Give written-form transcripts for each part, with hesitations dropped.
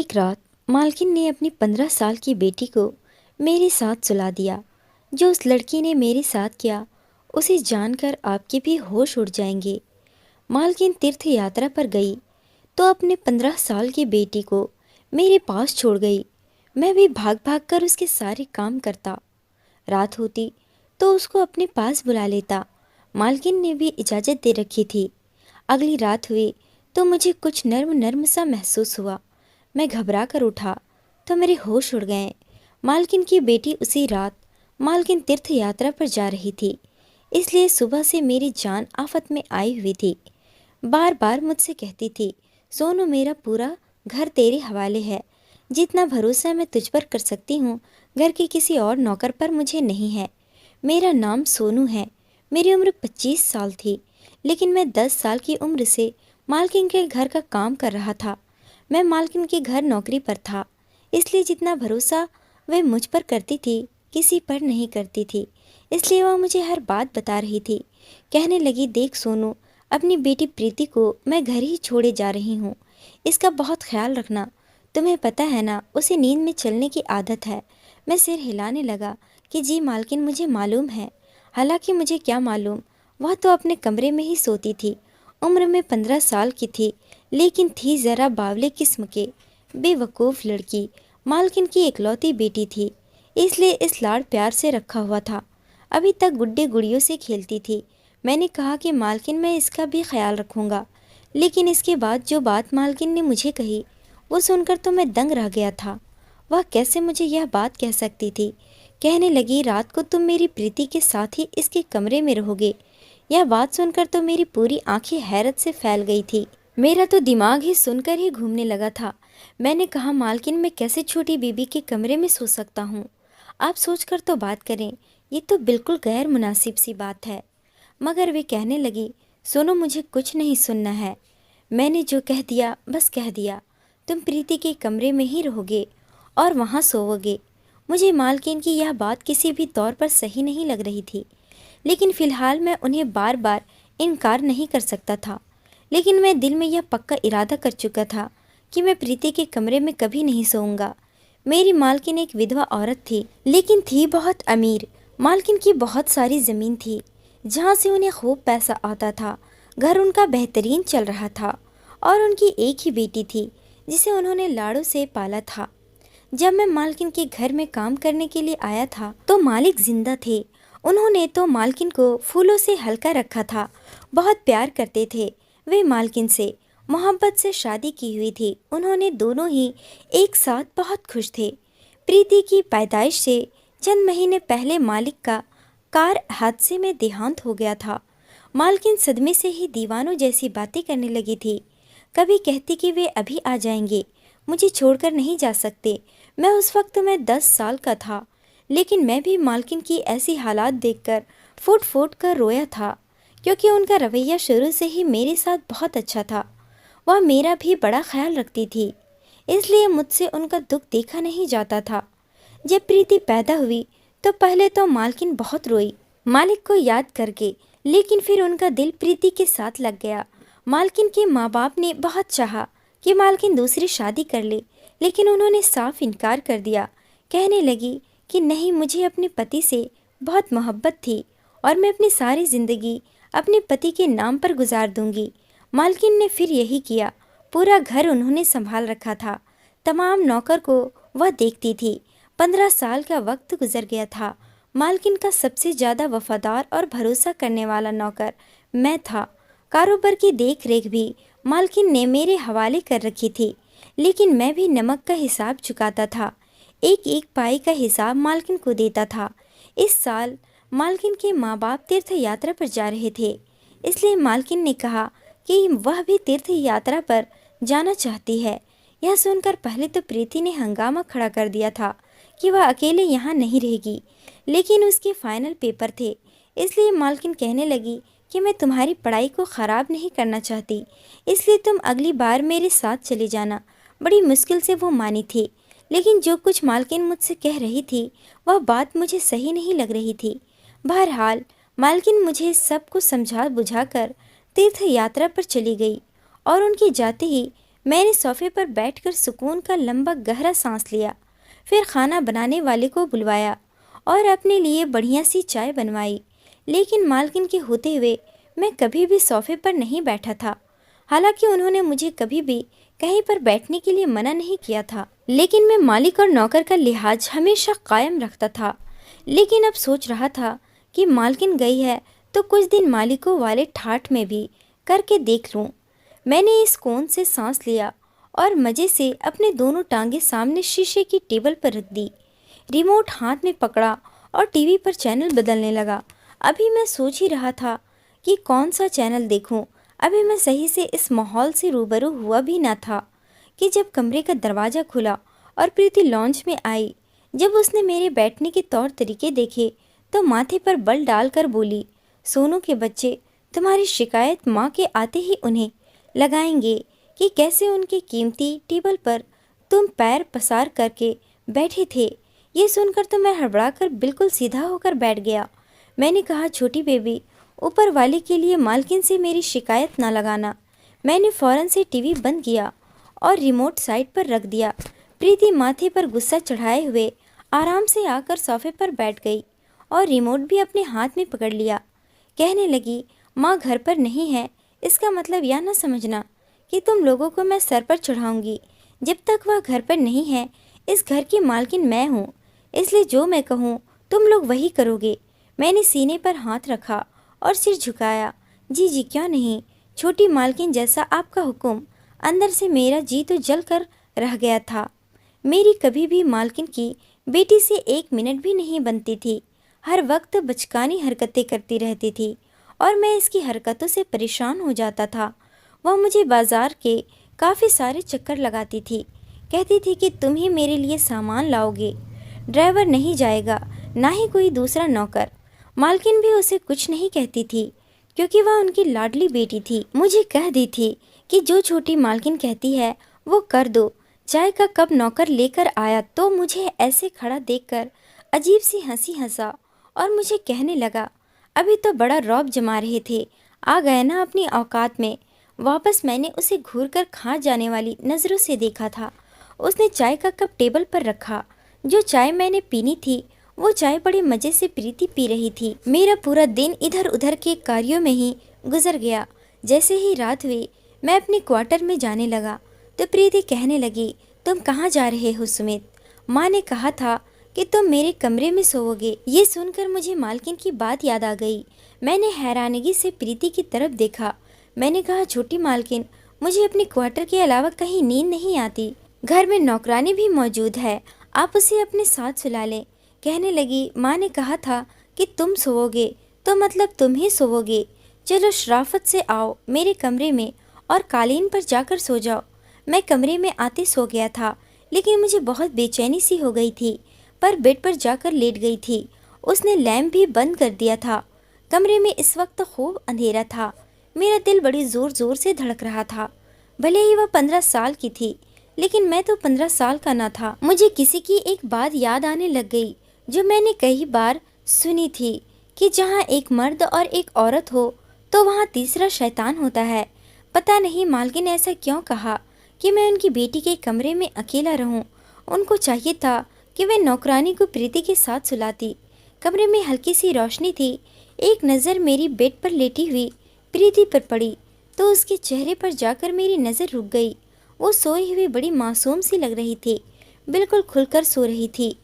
एक रात मालकिन ने अपनी 15 साल की बेटी को मेरे साथ सुला दिया। जो उस लड़की ने मेरे साथ किया उसे जानकर आपके भी होश उड़ जाएंगे। मालकिन तीर्थ यात्रा पर गई तो अपने 15 साल की बेटी को मेरे पास छोड़ गई। मैं भी भाग भाग कर उसके सारे काम करता। रात होती तो उसको अपने पास बुला लेता। मालकिन ने भी इजाज़त दे रखी थी। अगली रात हुई तो मुझे कुछ नर्म नर्म सा महसूस हुआ। मैं घबरा कर उठा तो मेरे होश उड़ गए। मालकिन की बेटी उसी रात मालकिन तीर्थ यात्रा पर जा रही थी, इसलिए सुबह से मेरी जान आफत में आई हुई थी। बार बार मुझसे कहती थी, सोनू मेरा पूरा घर तेरे हवाले है। जितना भरोसा मैं तुझ पर कर सकती हूँ घर के किसी और नौकर पर मुझे नहीं है। मेरा नाम सोनू है। मेरी उम्र 25 साल थी, लेकिन मैं 10 साल की उम्र से मालकिन के घर का काम कर रहा था। मैं मालकिन के घर नौकरी पर था, इसलिए जितना भरोसा वह मुझ पर करती थी किसी पर नहीं करती थी। इसलिए वह मुझे हर बात बता रही थी। कहने लगी, देख सोनू, अपनी बेटी प्रीति को मैं घर ही छोड़े जा रही हूँ। इसका बहुत ख्याल रखना। तुम्हें पता है ना, उसे नींद में चलने की आदत है। मैं सिर हिलाने लगा कि जी मालकिन, मुझे मालूम है। हालांकि मुझे क्या मालूम, वह तो अपने कमरे में ही सोती थी। उम्र में 15 साल की थी, लेकिन थी ज़रा बावले किस्म के। बेवकूफ़ लड़की मालकिन की इकलौती बेटी थी, इसलिए इस लाड़ प्यार से रखा हुआ था। अभी तक गुड्डे गुड़ियों से खेलती थी। मैंने कहा कि मालकिन, मैं इसका भी ख्याल रखूँगा। लेकिन इसके बाद जो बात मालकिन ने मुझे कही वो सुनकर तो मैं दंग रह गया था। वह कैसे मुझे यह बात कह सकती थी। कहने लगी, रात को तुम मेरी प्रीति के साथ ही इसके कमरे में रहोगे। यह बात सुनकर तो मेरी पूरी आंखें हैरत से फैल गई थी। मेरा तो दिमाग ही सुनकर ही घूमने लगा था। मैंने कहा, मालकिन, मैं कैसे छोटी बीबी के कमरे में सो सकता हूँ। आप सोचकर तो बात करें, ये तो बिल्कुल गैर मुनासिब सी बात है। मगर वे कहने लगी, सुनो, मुझे कुछ नहीं सुनना है। मैंने जो कह दिया बस कह दिया। तुम प्रीति के कमरे में ही रहोगे और वहाँ सोओगे। मुझे मालकिन की यह बात किसी भी तौर पर सही नहीं लग रही थी, लेकिन फ़िलहाल मैं उन्हें बार बार इनकार नहीं कर सकता था। लेकिन मैं दिल में यह पक्का इरादा कर चुका था कि मैं प्रीति के कमरे में कभी नहीं सोऊंगा। मेरी मालकिन एक विधवा औरत थी, लेकिन थी बहुत अमीर। मालकिन की बहुत सारी ज़मीन थी, जहाँ से उन्हें खूब पैसा आता था। घर उनका बेहतरीन चल रहा था और उनकी एक ही बेटी थी, जिसे उन्होंने लाड़ों से पाला था। जब मैं मालकिन के घर में काम करने के लिए आया था तो मालिक जिंदा थे। उन्होंने तो मालकिन को फूलों से हल्का रखा था। बहुत प्यार करते थे। वे मालकिन से मोहब्बत से शादी की हुई थी। उन्होंने दोनों ही एक साथ बहुत खुश थे। प्रीति की पैदाइश से चंद महीने पहले मालिक का कार हादसे में देहांत हो गया था। मालकिन सदमे से ही दीवानों जैसी बातें करने लगी थी। कभी कहती कि वे अभी आ जाएंगे, मुझे छोड़कर नहीं जा सकते। मैं उस वक्त मैं 10 साल का था, लेकिन मैं भी मालकिन की ऐसी हालात देखकर फूट फूट कर रोया था, क्योंकि उनका रवैया शुरू से ही मेरे साथ बहुत अच्छा था। वह मेरा भी बड़ा ख्याल रखती थी, इसलिए मुझसे उनका दुख देखा नहीं जाता था। जब प्रीति पैदा हुई तो पहले तो मालकिन बहुत रोई मालिक को याद करके, लेकिन फिर उनका दिल प्रीति के साथ लग गया। मालकिन के माँ बाप ने बहुत चाहा कि मालकिन दूसरी शादी कर ले, लेकिन उन्होंने साफ इनकार कर दिया। कहने लगी कि नहीं, मुझे अपने पति से बहुत मोहब्बत थी और मैं अपनी सारी ज़िंदगी अपने पति के नाम पर गुजार दूंगी। मालकिन ने फिर यही किया। पूरा घर उन्होंने संभाल रखा था। तमाम नौकर को वह देखती थी। 15 साल का वक्त गुजर गया था। मालकिन का सबसे ज़्यादा वफादार और भरोसा करने वाला नौकर मैं था। कारोबार की देख रेख भी मालकिन ने मेरे हवाले कर रखी थी, लेकिन मैं भी नमक का हिसाब चुकाता था। एक एक पाई का हिसाब मालकिन को देता था। इस साल मालकिन के माँ बाप तीर्थ यात्रा पर जा रहे थे, इसलिए मालकिन ने कहा कि वह भी तीर्थ यात्रा पर जाना चाहती है। यह सुनकर पहले तो प्रीति ने हंगामा खड़ा कर दिया था कि वह अकेले यहाँ नहीं रहेगी, लेकिन उसके फाइनल पेपर थे, इसलिए मालकिन कहने लगी कि मैं तुम्हारी पढ़ाई को ख़राब नहीं करना चाहती, इसलिए तुम अगली बार मेरे साथ चले जाना। बड़ी मुश्किल से वो मानी थी, लेकिन जो कुछ मालकिन मुझसे कह रही थी वह बात मुझे सही नहीं लग रही थी। बहरहाल मालकिन मुझे सब कुछ समझा बुझाकर तीर्थ यात्रा पर चली गई और उनके जाते ही मैंने सोफे पर बैठकर सुकून का लंबा गहरा सांस लिया। फिर खाना बनाने वाले को बुलवाया और अपने लिए बढ़िया सी चाय बनवाई। लेकिन मालकिन के होते हुए मैं कभी भी सोफे पर नहीं बैठा था। हालांकि उन्होंने मुझे कभी भी कहीं पर बैठने के लिए मना नहीं किया था, लेकिन मैं मालिक और नौकर का लिहाज हमेशा कायम रखता था। लेकिन अब सोच रहा था कि मालकिन गई है तो कुछ दिन मालिकों वाले ठाठ में भी करके देख लूं। मैंने इस कोन से सांस लिया और मज़े से अपने दोनों टांगे सामने शीशे की टेबल पर रख दी। रिमोट हाथ में पकड़ा और टीवी पर चैनल बदलने लगा। अभी मैं सोच ही रहा था कि कौन सा चैनल देखूं। अभी मैं सही से इस माहौल से रूबरू हुआ भी ना था कि जब कमरे का दरवाज़ा खुला और प्रीति लॉन्च में आई। जब उसने मेरे बैठने के तौर तरीके देखे तो माथे पर बल डालकर बोली, सोनू के बच्चे, तुम्हारी शिकायत माँ के आते ही उन्हें लगाएंगे कि कैसे उनके कीमती टेबल पर तुम पैर पसार करके बैठे थे। ये सुनकर तो मैं हड़बड़ाकर बिल्कुल सीधा होकर बैठ गया। मैंने कहा, छोटी बेबी, ऊपर वाले के लिए मालकिन से मेरी शिकायत ना लगाना। मैंने फ़ौरन से टीवी बंद किया और रिमोट साइड पर रख दिया। प्रीति माथे पर गुस्सा चढ़ाए हुए आराम से आकर सोफे पर बैठ गई और रिमोट भी अपने हाथ में पकड़ लिया। कहने लगी, माँ घर पर नहीं है, इसका मतलब यह ना समझना कि तुम लोगों को मैं सर पर चढ़ाऊंगी। जब तक वह घर पर नहीं है, इस घर की मालकिन मैं हूँ, इसलिए जो मैं कहूँ तुम लोग वही करोगे। मैंने सीने पर हाथ रखा और सिर झुकाया। जी जी क्यों नहीं, छोटी मालकिन जैसा आपका हुक्म। अंदर से मेरा जी तो जल कर रह गया था। मेरी कभी भी मालकिन की बेटी से एक मिनट भी नहीं बनती थी। हर वक्त बचकानी हरकतें करती रहती थी और मैं इसकी हरकतों से परेशान हो जाता था। वह मुझे बाजार के काफ़ी सारे चक्कर लगाती थी। कहती थी कि तुम ही मेरे लिए सामान लाओगे, ड्राइवर नहीं जाएगा, ना ही कोई दूसरा नौकर। मालकिन भी उसे कुछ नहीं कहती थी क्योंकि वह उनकी लाडली बेटी थी। मुझे कह दी थी कि जो छोटी मालकिन कहती है वो कर दो। चाय का कप नौकर लेकर आया तो मुझे ऐसे खड़ा देखकर अजीब सी हंसी हंसा और मुझे कहने लगा, अभी तो बड़ा रौब जमा रहे थे, आ गए ना अपनी औकात में। वापस मैंने उसे घूर कर खा जाने वाली नज़रों से देखा था। उसने चाय का कप टेबल पर रखा। जो चाय मैंने पीनी थी वो चाय बड़े मज़े से प्रीति पी रही थी। मेरा पूरा दिन इधर उधर के कार्यों में ही गुजर गया। जैसे ही रात हुई मैं अपने क्वार्टर में जाने लगा तो प्रीति कहने लगी, तुम कहाँ जा रहे हो सुमित? माँ ने कहा था कि तुम मेरे कमरे में सोओगे। ये सुनकर मुझे मालकिन की बात याद आ गई। मैंने हैरानगी से प्रीति की तरफ देखा। मैंने कहा, छोटी मालकिन, मुझे अपने क्वार्टर के अलावा कहीं नींद नहीं आती। घर में नौकरानी भी मौजूद है, आप उसे अपने साथ सुला लें। कहने लगी, माँ ने कहा था कि तुम सोओगे तो मतलब तुम ही सोओगे। चलो शराफत से आओ मेरे कमरे में और कालीन पर जाकर सो जाओ। मैं कमरे में आते सो गया था, लेकिन मुझे बहुत बेचैनी सी हो गई थी, पर बेड पर जाकर लेट गई थी। उसने लैंप भी बंद कर दिया था। कमरे में इस वक्त खूब अंधेरा था। मेरा दिल बड़ी ज़ोर ज़ोर से धड़क रहा था। भले ही वह 15 साल की थी, लेकिन मैं तो 15 साल का ना था। मुझे किसी की एक बात याद आने लग गई जो मैंने कई बार सुनी थी कि जहाँ एक मर्द और एक औरत हो तो वहाँ तीसरा शैतान होता है। पता नहीं मालकिन ने ऐसा क्यों कहा कि मैं उनकी बेटी के कमरे में अकेला रहूं। उनको चाहिए था कि वे नौकरानी को प्रीति के साथ सुलाती। कमरे में हल्की सी रोशनी थी। एक नज़र मेरी बेड पर लेटी हुई प्रीति पर पड़ी तो उसके चेहरे पर जाकर मेरी नज़र रुक गई। वो सोई हुई बड़ी मासूम सी लग रही थी, बिल्कुल खुलकर सो रही थी।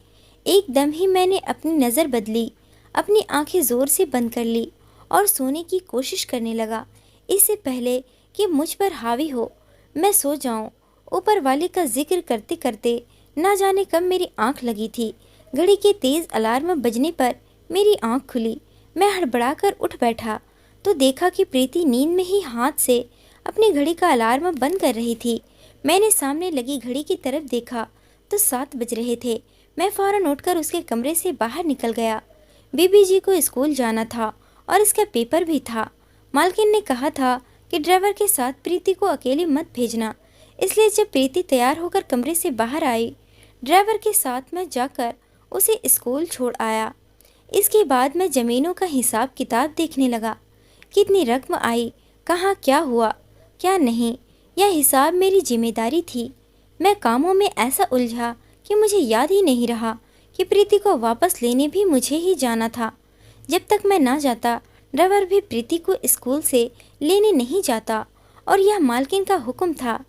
एकदम ही मैंने अपनी नज़र बदली, अपनी आंखें ज़ोर से बंद कर ली और सोने की कोशिश करने लगा। इससे पहले कि मुझ पर हावी हो, मैं सो जाऊं। ऊपर वाले का जिक्र करते करते ना जाने कब मेरी आंख लगी थी। घड़ी के तेज़ अलार्म बजने पर मेरी आंख खुली। मैं हड़बड़ाकर उठ बैठा तो देखा कि प्रीति नींद में ही हाथ से अपनी घड़ी का अलार्म बंद कर रही थी। मैंने सामने लगी घड़ी की तरफ देखा तो 7 बज रहे थे। मैं फ़ौरन उठकर उसके कमरे से बाहर निकल गया। बीबी जी को स्कूल जाना था और इसका पेपर भी था। मालकिन ने कहा था कि ड्राइवर के साथ प्रीति को अकेले मत भेजना, इसलिए जब प्रीति तैयार होकर कमरे से बाहर आई, ड्राइवर के साथ मैं जाकर उसे स्कूल छोड़ आया। इसके बाद मैं ज़मीनों का हिसाब किताब देखने लगा। कितनी रकम आई, कहाँ क्या हुआ क्या नहीं, यह हिसाब मेरी जिम्मेदारी थी। मैं कामों में ऐसा उलझा कि मुझे याद ही नहीं रहा कि प्रीति को वापस लेने भी मुझे ही जाना था। जब तक मैं ना जाता, ड्राइवर भी प्रीति को स्कूल से लेने नहीं जाता और यह मालकिन का हुक्म था।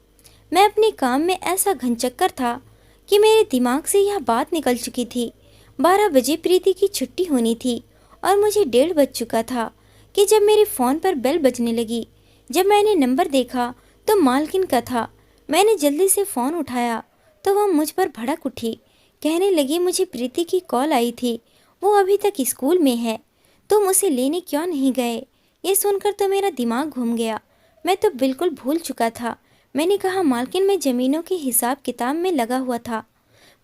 मैं अपने काम में ऐसा घनचक्कर था कि मेरे दिमाग से यह बात निकल चुकी थी। 12 बजे प्रीति की छुट्टी होनी थी और मुझे 1:30 बज चुका था कि जब मेरे फ़ोन पर बेल बजने लगी। जब मैंने नंबर देखा तो मालकिन का था। मैंने जल्दी से फ़ोन उठाया तो वह मुझ पर भड़क उठी। कहने लगी, मुझे प्रीति की कॉल आई थी, वो अभी तक स्कूल में है, तुम उसे लेने क्यों नहीं गए? ये सुनकर तो मेरा दिमाग घूम गया। मैं तो बिल्कुल भूल चुका था। मैंने कहा, मालकिन मैं ज़मीनों के हिसाब किताब में लगा हुआ था।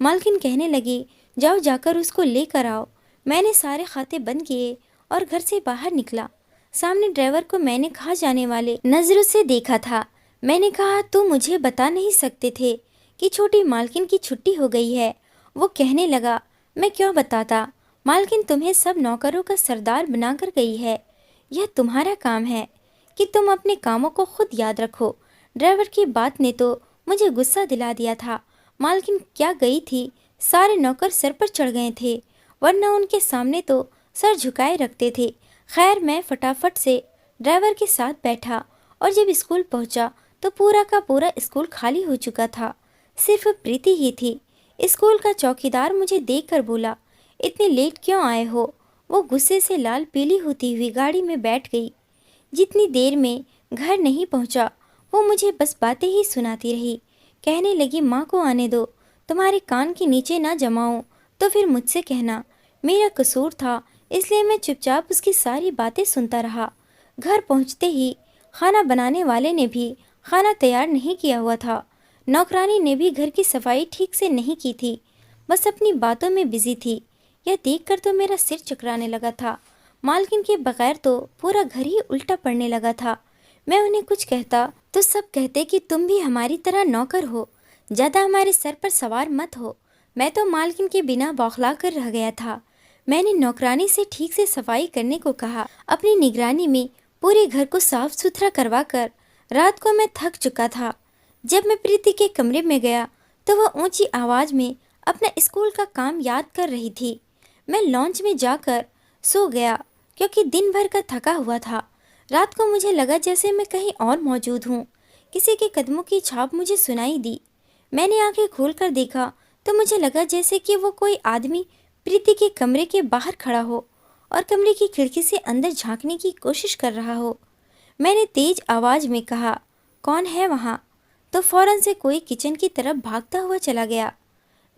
मालकिन कहने लगी, जाओ जाकर उसको लेकर आओ। मैंने सारे खाते बंद किए और घर से बाहर निकला। सामने ड्राइवर को मैंने कहा जाने वाले नज़रों से देखा था। मैंने कहा, तुम मुझे बता नहीं सकते थे कि छोटी मालकिन की छुट्टी हो गई है? वो कहने लगा, मैं क्यों बताता, मालकिन तुम्हें सब नौकरों का सरदार बनाकर गई है। यह तुम्हारा काम है कि तुम अपने कामों को खुद याद रखो। ड्राइवर की बात ने तो मुझे गुस्सा दिला दिया था। मालकिन क्या गई थी, सारे नौकर सर पर चढ़ गए थे, वरना उनके सामने तो सर झुकाए रखते थे। खैर, मैं फटाफट से ड्राइवर के साथ बैठा और जब स्कूल पहुंचा तो पूरा का पूरा स्कूल खाली हो चुका था। सिर्फ प्रीति ही थी। स्कूल का चौकीदार मुझे देखकर बोला, इतने लेट क्यों आए हो? वो गुस्से से लाल पीली होती हुई गाड़ी में बैठ गई। जितनी देर में घर नहीं पहुंचा, वो मुझे बस बातें ही सुनाती रही। कहने लगी, माँ को आने दो, तुम्हारे कान के नीचे ना जमाऊं तो फिर मुझसे कहना। मेरा कसूर था, इसलिए मैं चुपचाप उसकी सारी बातें सुनता रहा। घर पहुंचते ही खाना बनाने वाले ने भी खाना तैयार नहीं किया हुआ था। नौकरानी ने भी घर की सफाई ठीक से नहीं की थी, बस अपनी बातों में बिजी थी। यह देखकर तो मेरा सिर चकराने लगा था। मालकिन के बगैर तो पूरा घर ही उल्टा पड़ने लगा था। मैं उन्हें कुछ कहता तो सब कहते कि तुम भी हमारी तरह नौकर हो, ज़्यादा हमारे सर पर सवार मत हो। मैं तो मालकिन के बिना बौखला कर रह गया था। मैंने नौकरानी से ठीक से सफाई करने को कहा। अपनी निगरानी में पूरे घर को साफ सुथरा करवा कर रात को मैं थक चुका था। जब मैं प्रीति के कमरे में गया तो वह ऊंची आवाज़ में अपना स्कूल का काम याद कर रही थी। मैं लॉन्च में जाकर सो गया क्योंकि दिन भर का थका हुआ था। रात को मुझे लगा जैसे मैं कहीं और मौजूद हूँ। किसी के कदमों की छाप मुझे सुनाई दी। मैंने आंखें खोलकर देखा तो मुझे लगा जैसे कि वो कोई आदमी प्रीति के कमरे के बाहर खड़ा हो और कमरे की खिड़की से अंदर झांकने की कोशिश कर रहा हो। मैंने तेज आवाज़ में कहा, कौन है वहाँ? तो फौरन से कोई किचन की तरफ भागता हुआ चला गया।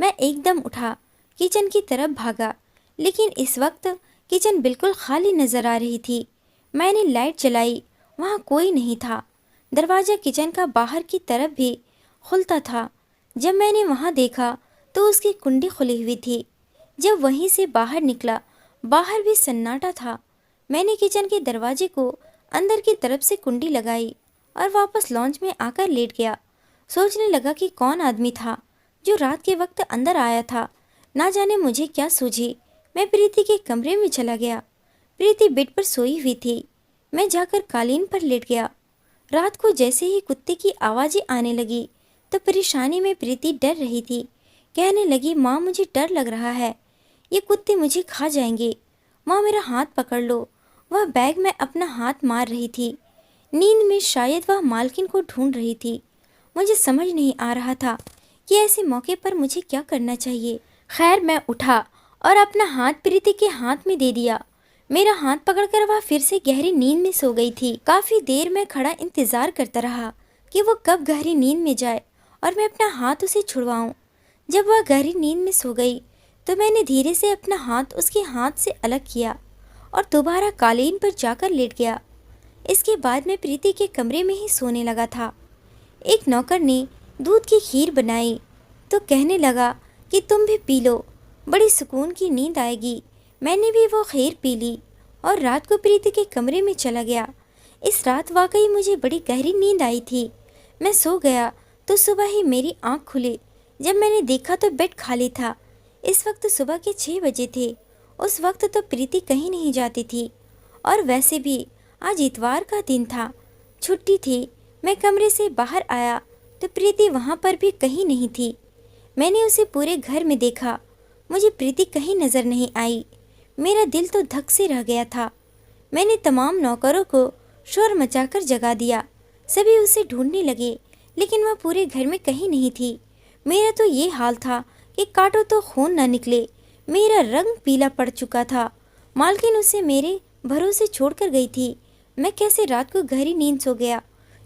मैं एकदम उठा, किचन की तरफ भागा, लेकिन इस वक्त किचन बिल्कुल खाली नज़र आ रही थी। मैंने लाइट जलाई, वहाँ कोई नहीं था। दरवाज़ा किचन का बाहर की तरफ भी खुलता था। जब मैंने वहाँ देखा तो उसकी कुंडी खुली हुई थी। जब वहीं से बाहर निकला, बाहर भी सन्नाटा था। मैंने किचन के दरवाजे को अंदर की तरफ से कुंडी लगाई और वापस लॉन्च में आकर लेट गया। सोचने लगा कि कौन आदमी था जो रात के वक्त अंदर आया था। ना जाने मुझे क्या सूझी, मैं प्रीति के कमरे में चला गया। प्रीति बेड पर सोई हुई थी। मैं जाकर कालीन पर लेट गया। रात को जैसे ही कुत्ते की आवाज़ें आने लगी तो परेशानी में प्रीति डर रही थी। कहने लगी, माँ मुझे डर लग रहा है, ये कुत्ते मुझे खा जाएंगे। माँ मेरा हाथ पकड़ लो। वह बैग में अपना हाथ मार रही थी। नींद में शायद वह मालकिन को ढूंढ रही थी। मुझे समझ नहीं आ रहा था कि ऐसे मौके पर मुझे क्या करना चाहिए। खैर, मैं उठा और अपना हाथ प्रीति के हाथ में दे दिया। मेरा हाथ पकड़कर वह फिर से गहरी नींद में सो गई थी। काफ़ी देर मैं खड़ा इंतज़ार करता रहा कि वो कब गहरी नींद में जाए और मैं अपना हाथ उसे छुड़वाऊँ। जब वह गहरी नींद में सो गई तो मैंने धीरे से अपना हाथ उसके हाथ से अलग किया और दोबारा कालीन पर जाकर लेट गया। इसके बाद मैं प्रीति के कमरे में ही सोने लगा था। एक नौकर ने दूध की खीर बनाई तो कहने लगा कि तुम भी पी लो, बड़ी सुकून की नींद आएगी। मैंने भी वो खीर पी ली और रात को प्रीति के कमरे में चला गया। इस रात वाकई मुझे बड़ी गहरी नींद आई थी। मैं सो गया तो सुबह ही मेरी आँख खुली। जब मैंने देखा तो बेड खाली था। इस वक्त सुबह के 6 बजे थे। उस वक्त तो प्रीति कहीं नहीं जाती थी और वैसे भी आज इतवार का दिन था, छुट्टी थी। मैं कमरे से बाहर आया तो प्रीति वहाँ पर भी कहीं नहीं थी। मैंने उसे पूरे घर में देखा, मुझे प्रीति कहीं नजर नहीं आई। मेरा दिल तो धक से रह गया था। मैंने तमाम नौकरों को शोर मचाकर जगा दिया। सभी उसे ढूंढने लगे, लेकिन वह पूरे घर में कहीं नहीं थी। मेरा तो ये हाल था कि काटो तो खून न निकले। मेरा रंग पीला पड़ चुका था। मालकिन उसे मेरे भरोसे छोड़कर गई थी। मैं कैसे रात को गहरी नींद सो गया।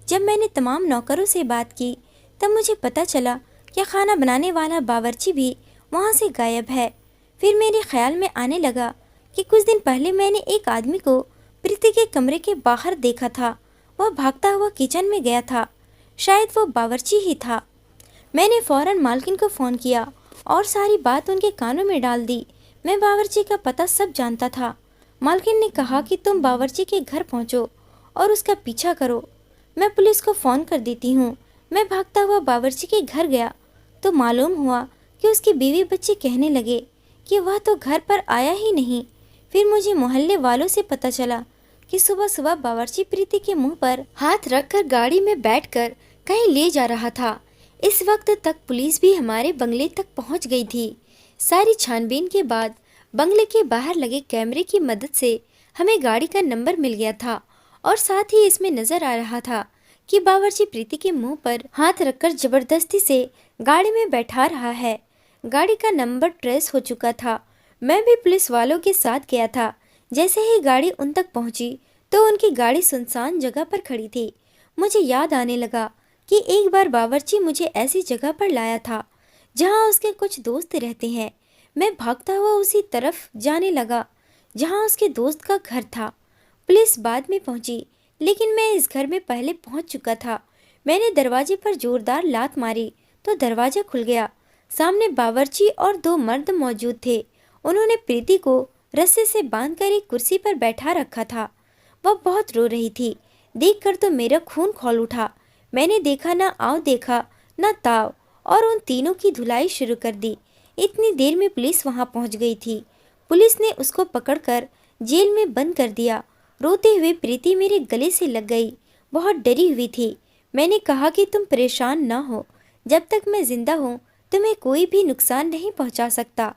जब मैंने तमाम नौकरों से बात की तब मुझे पता चला कि खाना बनाने वाला बावर्ची भी वहाँ से गायब है। फिर मेरे ख्याल में आने लगा कि कुछ दिन पहले मैंने एक आदमी को प्रीति के कमरे के बाहर देखा था। वह भागता हुआ किचन में गया था। शायद वो बावर्ची ही था। मैंने फौरन मालकिन को फ़ोन किया और सारी बात उनके कानों में डाल दी। मैं बावर्ची का पता सब जानता था। मालकिन ने कहा कि तुम बावर्ची के घर पहुंचो और उसका पीछा करो। मैं पुलिस को फ़ोन कर देती हूँ। मैं भागता हुआ बावर्ची के घर गया तो मालूम हुआ कि उसकी बीवी बच्चे कहने लगे कि वह तो घर पर आया ही नहीं। फिर मुझे मोहल्ले वालों से पता चला कि सुबह सुबह बावर्ची प्रीति के मुंह पर हाथ रखकर गाड़ी में बैठकर कहीं ले जा रहा था। इस वक्त तक पुलिस भी हमारे बंगले तक पहुंच गई थी। सारी छानबीन के बाद बंगले के बाहर लगे कैमरे की मदद से हमें गाड़ी का नंबर मिल गया था और साथ ही इसमें नजर आ रहा था कि बावर्ची प्रीति के मुंह पर हाथ रखकर जबरदस्ती से गाड़ी में बैठा रहा है। गाड़ी का नंबर ट्रेस हो चुका था। मैं भी पुलिस वालों के साथ गया था। जैसे ही गाड़ी उन तक पहुंची तो उनकी गाड़ी सुनसान जगह पर खड़ी थी। मुझे याद आने लगा कि एक बार बावर्ची मुझे ऐसी जगह पर लाया था जहां उसके कुछ दोस्त रहते हैं। मैं भागता हुआ उसी तरफ जाने लगा जहां उसके दोस्त का घर था। पुलिस बाद में पहुंची, लेकिन मैं इस घर में पहले पहुंच चुका था। मैंने दरवाजे पर जोरदार लात मारी तो दरवाजा खुल गया। सामने बावर्ची और दो मर्द मौजूद थे। उन्होंने प्रीति को रस्से से बांधकर एक कुर्सी पर बैठा रखा था। वह बहुत रो रही थी। देखकर तो मेरा खून खौल उठा। मैंने देखा ना आव देखा ना ताव और उन तीनों की धुलाई शुरू कर दी। इतनी देर में पुलिस वहां पहुंच गई थी। पुलिस ने उसको पकड़कर जेल में बंद कर दिया। रोते हुए प्रीति मेरे गले से लग गई। बहुत डरी हुई थी। मैंने कहा कि तुम परेशान न हो, जब तक मैं जिंदा हूँ तुम्हें कोई भी नुकसान नहीं पहुँचा सकता।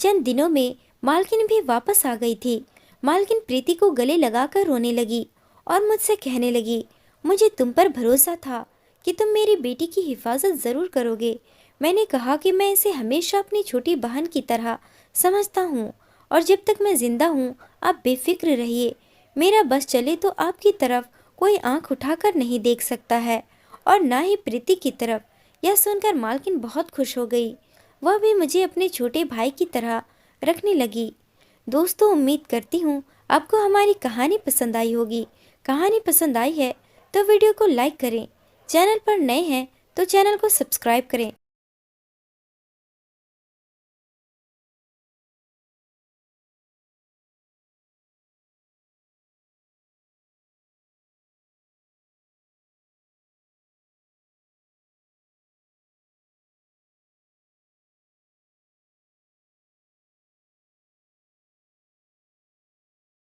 चंद दिनों में मालकिन भी वापस आ गई थी। मालकिन प्रीति को गले लगाकर रोने लगी और मुझसे कहने लगी, मुझे तुम पर भरोसा था कि तुम मेरी बेटी की हिफाजत ज़रूर करोगे। मैंने कहा कि मैं इसे हमेशा अपनी छोटी बहन की तरह समझता हूँ और जब तक मैं जिंदा हूँ आप बेफिक्र रहिए। मेरा बस चले तो आपकी तरफ कोई आंख उठाकर नहीं देख सकता है और ना ही प्रीति की तरफ। यह सुनकर मालकिन बहुत खुश हो गई। वह भी मुझे अपने छोटे भाई की तरह रखने लगी। दोस्तों, उम्मीद करती हूँ आपको हमारी कहानी पसंद आई होगी। कहानी पसंद आई है तो वीडियो को लाइक करें। चैनल पर नए हैं तो चैनल को सब्सक्राइब करें।